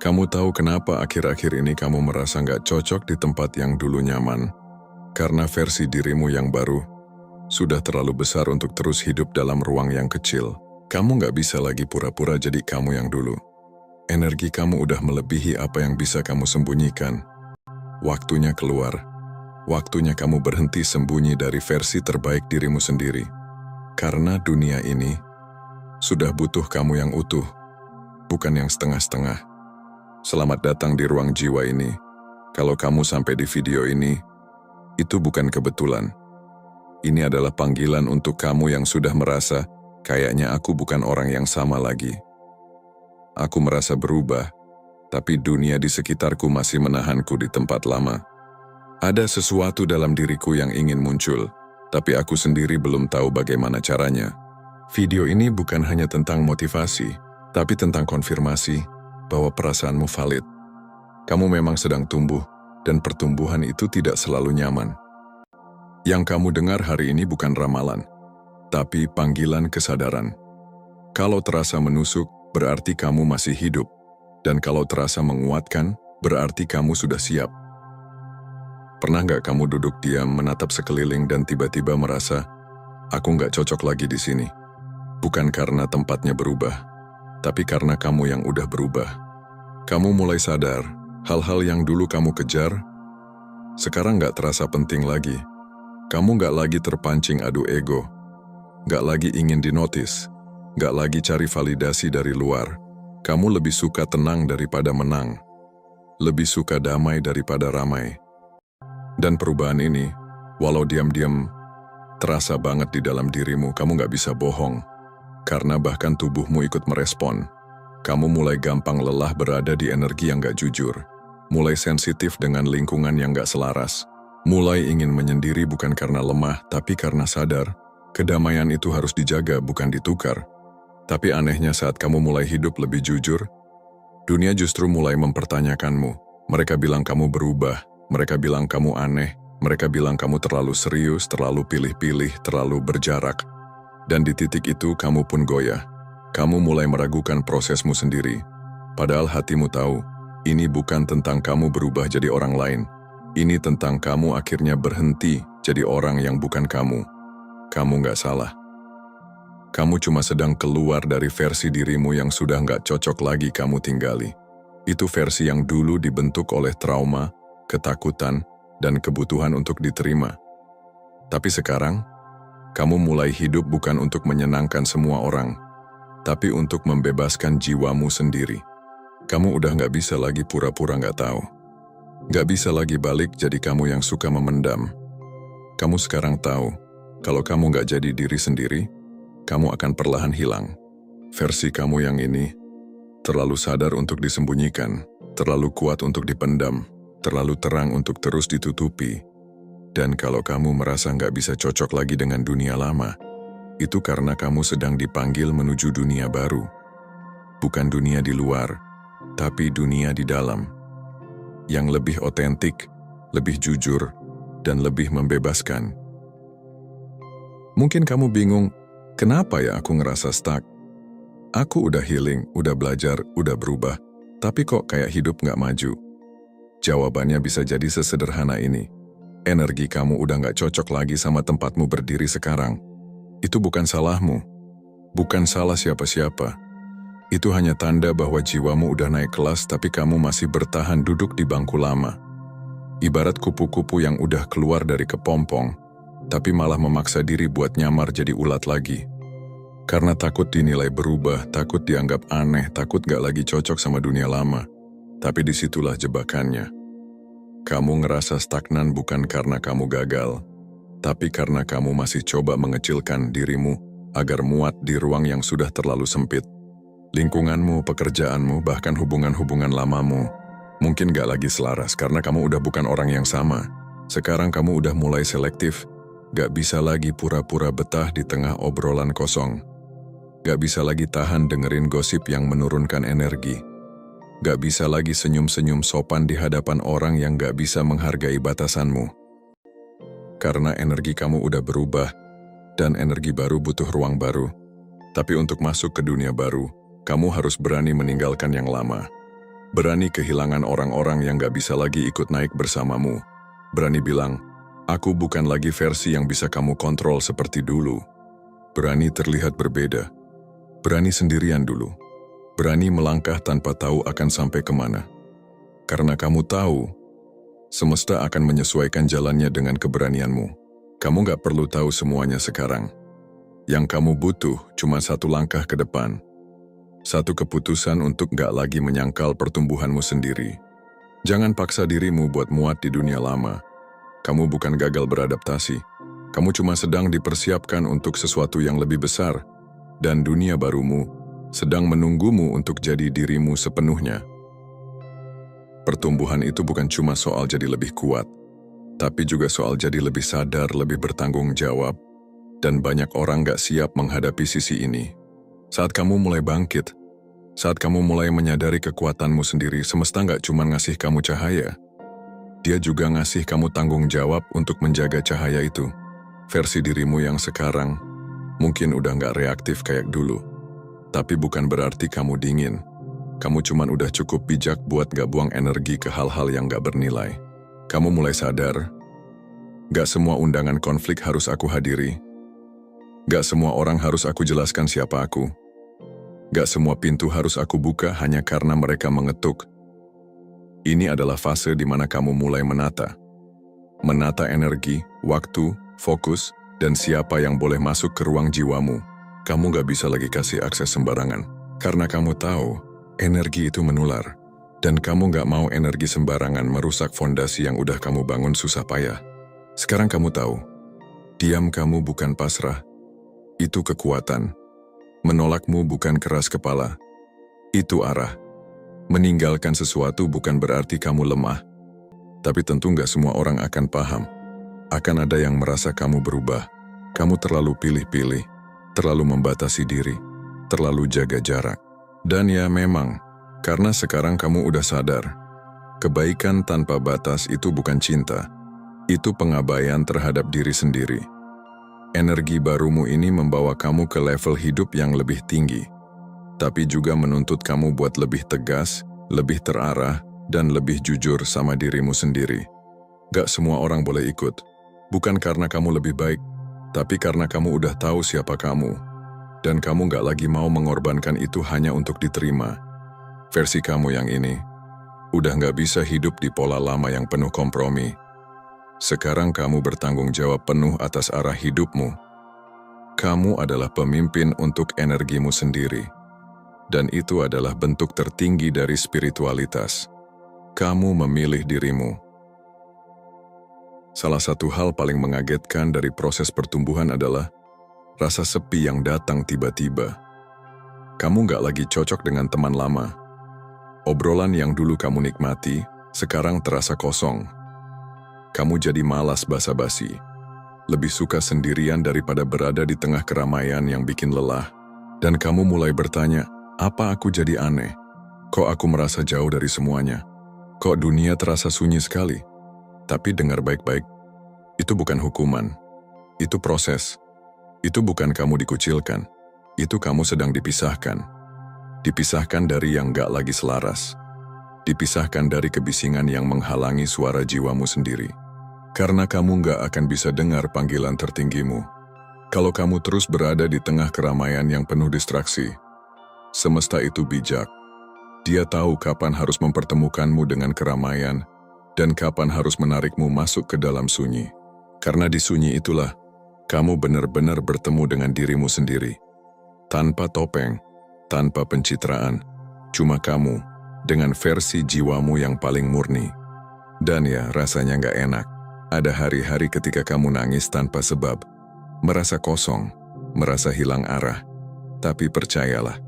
Kamu tahu kenapa akhir-akhir ini kamu merasa nggak cocok di tempat yang dulu nyaman? Karena versi dirimu yang baru sudah terlalu besar untuk terus hidup dalam ruang yang kecil. Kamu nggak bisa lagi pura-pura jadi kamu yang dulu. Energi kamu udah melebihi apa yang bisa kamu sembunyikan. Waktunya keluar. Waktunya kamu berhenti sembunyi dari versi terbaik dirimu sendiri. Karena dunia ini sudah butuh kamu yang utuh, bukan yang setengah-setengah. Selamat datang di ruang jiwa ini. Kalau kamu sampai di video ini, itu bukan kebetulan. Ini adalah panggilan untuk kamu yang sudah merasa, kayaknya aku bukan orang yang sama lagi. Aku merasa berubah, tapi dunia di sekitarku masih menahanku di tempat lama. Ada sesuatu dalam diriku yang ingin muncul, tapi aku sendiri belum tahu bagaimana caranya. Video ini bukan hanya tentang motivasi, tapi tentang konfirmasi bahwa perasaanmu valid. Kamu memang sedang tumbuh, dan pertumbuhan itu tidak selalu nyaman. Yang kamu dengar hari ini bukan ramalan, tapi panggilan kesadaran. Kalau terasa menusuk, berarti kamu masih hidup. Dan kalau terasa menguatkan, berarti kamu sudah siap. Pernah nggak kamu duduk diam menatap sekeliling dan tiba-tiba merasa, aku nggak cocok lagi di sini? Bukan karena tempatnya berubah, tapi karena kamu yang udah berubah. Kamu mulai sadar, hal-hal yang dulu kamu kejar, sekarang nggak terasa penting lagi. Kamu nggak lagi terpancing adu ego, nggak lagi ingin dinotis, nggak lagi cari validasi dari luar. Kamu lebih suka tenang daripada menang, lebih suka damai daripada ramai. Dan perubahan ini, walau diam-diam, terasa banget di dalam dirimu. Kamu nggak bisa bohong, karena bahkan tubuhmu ikut merespon. Kamu mulai gampang lelah berada di energi yang nggak jujur, mulai sensitif dengan lingkungan yang nggak selaras. Mulai ingin menyendiri bukan karena lemah, tapi karena sadar, kedamaian itu harus dijaga bukan ditukar. Tapi anehnya saat kamu mulai hidup lebih jujur, dunia justru mulai mempertanyakanmu. Mereka bilang kamu berubah, mereka bilang kamu aneh, mereka bilang kamu terlalu serius, terlalu pilih-pilih, terlalu berjarak. Dan di titik itu kamu pun goyah. Kamu mulai meragukan prosesmu sendiri. Padahal hatimu tahu, ini bukan tentang kamu berubah jadi orang lain. Ini tentang kamu akhirnya berhenti jadi orang yang bukan kamu. Kamu nggak salah. Kamu cuma sedang keluar dari versi dirimu yang sudah nggak cocok lagi kamu tinggali. Itu versi yang dulu dibentuk oleh trauma, ketakutan, dan kebutuhan untuk diterima. Tapi sekarang, kamu mulai hidup bukan untuk menyenangkan semua orang, tapi untuk membebaskan jiwamu sendiri. Kamu udah nggak bisa lagi pura-pura nggak tahu. Nggak bisa lagi balik jadi kamu yang suka memendam. Kamu sekarang tahu, kalau kamu nggak jadi diri sendiri, kamu akan perlahan hilang. Versi kamu yang ini, terlalu sadar untuk disembunyikan, terlalu kuat untuk dipendam, terlalu terang untuk terus ditutupi. Dan kalau kamu merasa nggak bisa cocok lagi dengan dunia lama, itu karena kamu sedang dipanggil menuju dunia baru. Bukan dunia di luar, tapi dunia di dalam. Yang lebih otentik, lebih jujur, dan lebih membebaskan. Mungkin kamu bingung, kenapa ya aku ngerasa stuck? Aku udah healing, udah belajar, udah berubah, tapi kok kayak hidup nggak maju? Jawabannya bisa jadi sesederhana ini. Energi kamu udah nggak cocok lagi sama tempatmu berdiri sekarang. Itu bukan salahmu, bukan salah siapa-siapa. Itu hanya tanda bahwa jiwamu udah naik kelas tapi kamu masih bertahan duduk di bangku lama. Ibarat kupu-kupu yang udah keluar dari kepompong, tapi malah memaksa diri buat nyamar jadi ulat lagi. Karena takut dinilai berubah, takut dianggap aneh, takut gak lagi cocok sama dunia lama. Tapi disitulah jebakannya. Kamu ngerasa stagnan bukan karena kamu gagal, tapi karena kamu masih coba mengecilkan dirimu agar muat di ruang yang sudah terlalu sempit. Lingkunganmu, pekerjaanmu, bahkan hubungan-hubungan lamamu mungkin gak lagi selaras karena kamu udah bukan orang yang sama. Sekarang kamu udah mulai selektif, gak bisa lagi pura-pura betah di tengah obrolan kosong. Gak bisa lagi tahan dengerin gosip yang menurunkan energi. Gak bisa lagi senyum-senyum sopan di hadapan orang yang gak bisa menghargai batasanmu. Karena energi kamu udah berubah, dan energi baru butuh ruang baru. Tapi untuk masuk ke dunia baru, kamu harus berani meninggalkan yang lama. Berani kehilangan orang-orang yang gak bisa lagi ikut naik bersamamu. Berani bilang, aku bukan lagi versi yang bisa kamu kontrol seperti dulu. Berani terlihat berbeda. Berani sendirian dulu. Berani melangkah tanpa tahu akan sampai kemana. Karena kamu tahu, semesta akan menyesuaikan jalannya dengan keberanianmu. Kamu gak perlu tahu semuanya sekarang. Yang kamu butuh cuma satu langkah ke depan. Satu keputusan untuk gak lagi menyangkal pertumbuhanmu sendiri. Jangan paksa dirimu buat muat di dunia lama. Kamu bukan gagal beradaptasi. Kamu cuma sedang dipersiapkan untuk sesuatu yang lebih besar. Dan dunia barumu sedang menunggumu untuk jadi dirimu sepenuhnya. Pertumbuhan itu bukan cuma soal jadi lebih kuat, tapi juga soal jadi lebih sadar, lebih bertanggung jawab. Dan banyak orang gak siap menghadapi sisi ini. Saat kamu mulai bangkit, saat kamu mulai menyadari kekuatanmu sendiri, semesta gak cuma ngasih kamu cahaya. Dia juga ngasih kamu tanggung jawab untuk menjaga cahaya itu. Versi dirimu yang sekarang mungkin udah gak reaktif kayak dulu. Tapi bukan berarti kamu dingin. Kamu cuman udah cukup bijak buat gak buang energi ke hal-hal yang gak bernilai. Kamu mulai sadar, gak semua undangan konflik harus aku hadiri. Gak semua orang harus aku jelaskan siapa aku. Gak semua pintu harus aku buka hanya karena mereka mengetuk. Ini adalah fase di mana kamu mulai menata. Menata energi, waktu, fokus, dan siapa yang boleh masuk ke ruang jiwamu. Kamu gak bisa lagi kasih akses sembarangan. Karena kamu tahu, energi itu menular. Dan kamu gak mau energi sembarangan merusak fondasi yang udah kamu bangun susah payah. Sekarang kamu tahu, diam kamu bukan pasrah. Itu kekuatan. Menolakmu bukan keras kepala. Itu arah. Meninggalkan sesuatu bukan berarti kamu lemah. Tapi tentu gak semua orang akan paham. Akan ada yang merasa kamu berubah. Kamu terlalu pilih-pilih, terlalu membatasi diri, terlalu jaga jarak. Dan ya memang, karena sekarang kamu udah sadar, kebaikan tanpa batas itu bukan cinta. Itu pengabaian terhadap diri sendiri. Energi barumu ini membawa kamu ke level hidup yang lebih tinggi, tapi juga menuntut kamu buat lebih tegas, lebih terarah, dan lebih jujur sama dirimu sendiri. Gak semua orang boleh ikut, bukan karena kamu lebih baik, tapi karena kamu udah tahu siapa kamu, dan kamu gak lagi mau mengorbankan itu hanya untuk diterima. Versi kamu yang ini, udah gak bisa hidup di pola lama yang penuh kompromi. Sekarang kamu bertanggung jawab penuh atas arah hidupmu. Kamu adalah pemimpin untuk energimu sendiri. Dan itu adalah bentuk tertinggi dari spiritualitas. Kamu memilih dirimu. Salah satu hal paling mengagetkan dari proses pertumbuhan adalah rasa sepi yang datang tiba-tiba. Kamu gak lagi cocok dengan teman lama. Obrolan yang dulu kamu nikmati, sekarang terasa kosong. Kamu jadi malas basa-basi, lebih suka sendirian daripada berada di tengah keramaian yang bikin lelah. Dan kamu mulai bertanya, apa aku jadi aneh? Kok aku merasa jauh dari semuanya? Kok dunia terasa sunyi sekali? Tapi dengar baik-baik, itu bukan hukuman, itu proses. Itu bukan kamu dikucilkan, itu kamu sedang dipisahkan. Dipisahkan dari yang gak lagi selaras. Dipisahkan dari kebisingan yang menghalangi suara jiwamu sendiri. Karena kamu gak akan bisa dengar panggilan tertinggimu. Kalau kamu terus berada di tengah keramaian yang penuh distraksi, semesta itu bijak. Dia tahu kapan harus mempertemukanmu dengan keramaian dan kapan harus menarikmu masuk ke dalam sunyi. Karena di sunyi itulah, kamu benar-benar bertemu dengan dirimu sendiri. Tanpa topeng, tanpa pencitraan, cuma kamu dengan versi jiwamu yang paling murni. Dan ya, rasanya gak enak. Ada hari-hari ketika kamu nangis tanpa sebab, merasa kosong, merasa hilang arah. Tapi percayalah,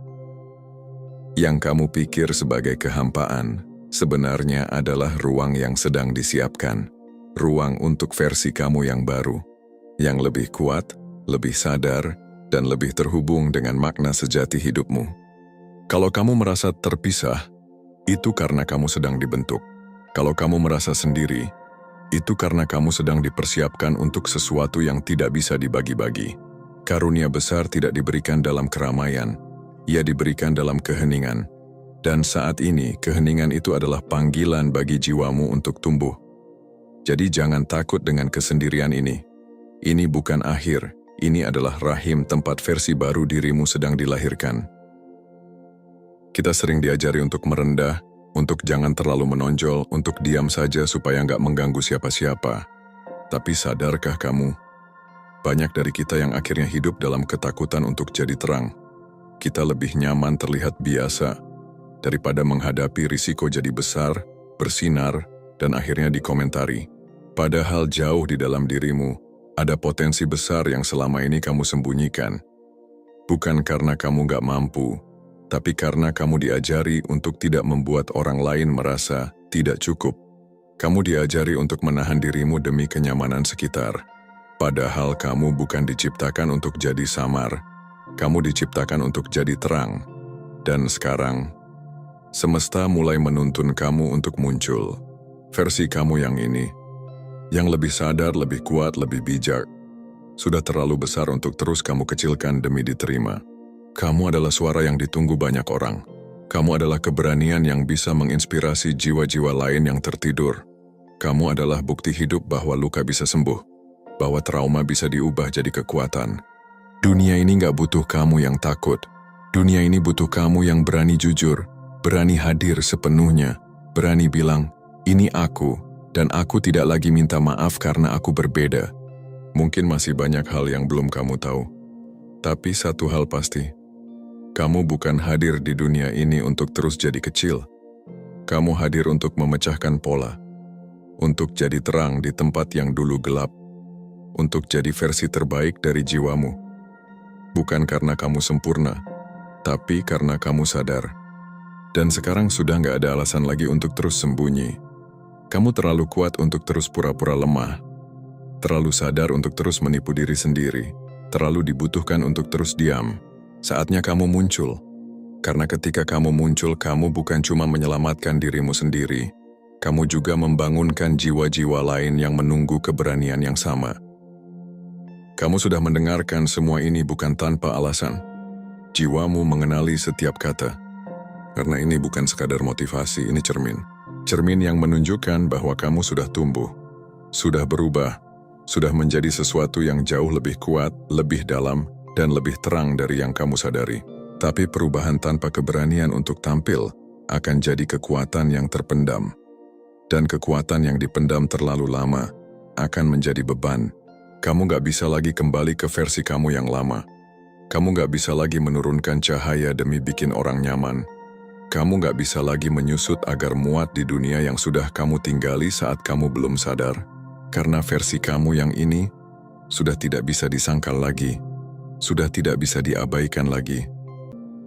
yang kamu pikir sebagai kehampaan, sebenarnya adalah ruang yang sedang disiapkan. Ruang untuk versi kamu yang baru, yang lebih kuat, lebih sadar, dan lebih terhubung dengan makna sejati hidupmu. Kalau kamu merasa terpisah, itu karena kamu sedang dibentuk. Kalau kamu merasa sendiri, itu karena kamu sedang dipersiapkan untuk sesuatu yang tidak bisa dibagi-bagi. Karunia besar tidak diberikan dalam keramaian, ia diberikan dalam keheningan. Dan saat ini, keheningan itu adalah panggilan bagi jiwamu untuk tumbuh. Jadi jangan takut dengan kesendirian ini. Ini bukan akhir, ini adalah rahim tempat versi baru dirimu sedang dilahirkan. Kita sering diajari untuk merendah, untuk jangan terlalu menonjol, untuk diam saja supaya nggak mengganggu siapa-siapa. Tapi sadarkah kamu, banyak dari kita yang akhirnya hidup dalam ketakutan untuk jadi terang. Kita lebih nyaman terlihat biasa, daripada menghadapi risiko jadi besar, bersinar, dan akhirnya dikomentari. Padahal jauh di dalam dirimu, ada potensi besar yang selama ini kamu sembunyikan. Bukan karena kamu gak mampu, tapi karena kamu diajari untuk tidak membuat orang lain merasa tidak cukup. Kamu diajari untuk menahan dirimu demi kenyamanan sekitar. Padahal kamu bukan diciptakan untuk jadi samar. Kamu diciptakan untuk jadi terang. Dan sekarang, semesta mulai menuntun kamu untuk muncul. Versi kamu yang ini, yang lebih sadar, lebih kuat, lebih bijak, sudah terlalu besar untuk terus kamu kecilkan demi diterima. Kamu adalah suara yang ditunggu banyak orang. Kamu adalah keberanian yang bisa menginspirasi jiwa-jiwa lain yang tertidur. Kamu adalah bukti hidup bahwa luka bisa sembuh, bahwa trauma bisa diubah jadi kekuatan. Dunia ini gak butuh kamu yang takut. Dunia ini butuh kamu yang berani jujur, berani hadir sepenuhnya, berani bilang, ini aku, dan aku tidak lagi minta maaf karena aku berbeda. Mungkin masih banyak hal yang belum kamu tahu. Tapi satu hal pasti, kamu bukan hadir di dunia ini untuk terus jadi kecil. Kamu hadir untuk memecahkan pola, untuk jadi terang di tempat yang dulu gelap, untuk jadi versi terbaik dari jiwamu. Bukan karena kamu sempurna, tapi karena kamu sadar. Dan sekarang sudah gak ada alasan lagi untuk terus sembunyi. Kamu terlalu kuat untuk terus pura-pura lemah, terlalu sadar untuk terus menipu diri sendiri, terlalu dibutuhkan untuk terus diam. Saatnya kamu muncul, karena ketika kamu muncul, kamu bukan cuma menyelamatkan dirimu sendiri, kamu juga membangunkan jiwa-jiwa lain yang menunggu keberanian yang sama. Kamu sudah mendengarkan semua ini bukan tanpa alasan. Jiwamu mengenali setiap kata. Karena ini bukan sekadar motivasi, ini cermin. Cermin yang menunjukkan bahwa kamu sudah tumbuh, sudah berubah, sudah menjadi sesuatu yang jauh lebih kuat, lebih dalam, dan lebih terang dari yang kamu sadari. Tapi perubahan tanpa keberanian untuk tampil akan jadi kekuatan yang terpendam. Dan kekuatan yang dipendam terlalu lama akan menjadi beban. Kamu gak bisa lagi kembali ke versi kamu yang lama. Kamu gak bisa lagi menurunkan cahaya demi bikin orang nyaman. Kamu gak bisa lagi menyusut agar muat di dunia yang sudah kamu tinggali saat kamu belum sadar. Karena versi kamu yang ini sudah tidak bisa disangkal lagi, sudah tidak bisa diabaikan lagi.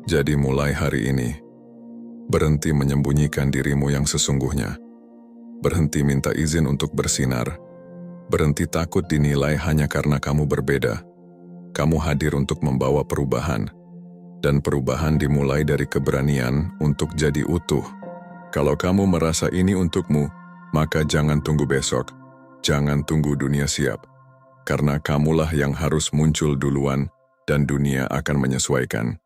Jadi mulai hari ini, berhenti menyembunyikan dirimu yang sesungguhnya. Berhenti minta izin untuk bersinar. Berhenti takut dinilai hanya karena kamu berbeda. Kamu hadir untuk membawa perubahan. Dan perubahan dimulai dari keberanian untuk jadi utuh. Kalau kamu merasa ini untukmu, maka jangan tunggu besok. Jangan tunggu dunia siap. Karena kamulah yang harus muncul duluan dan dunia akan menyesuaikan.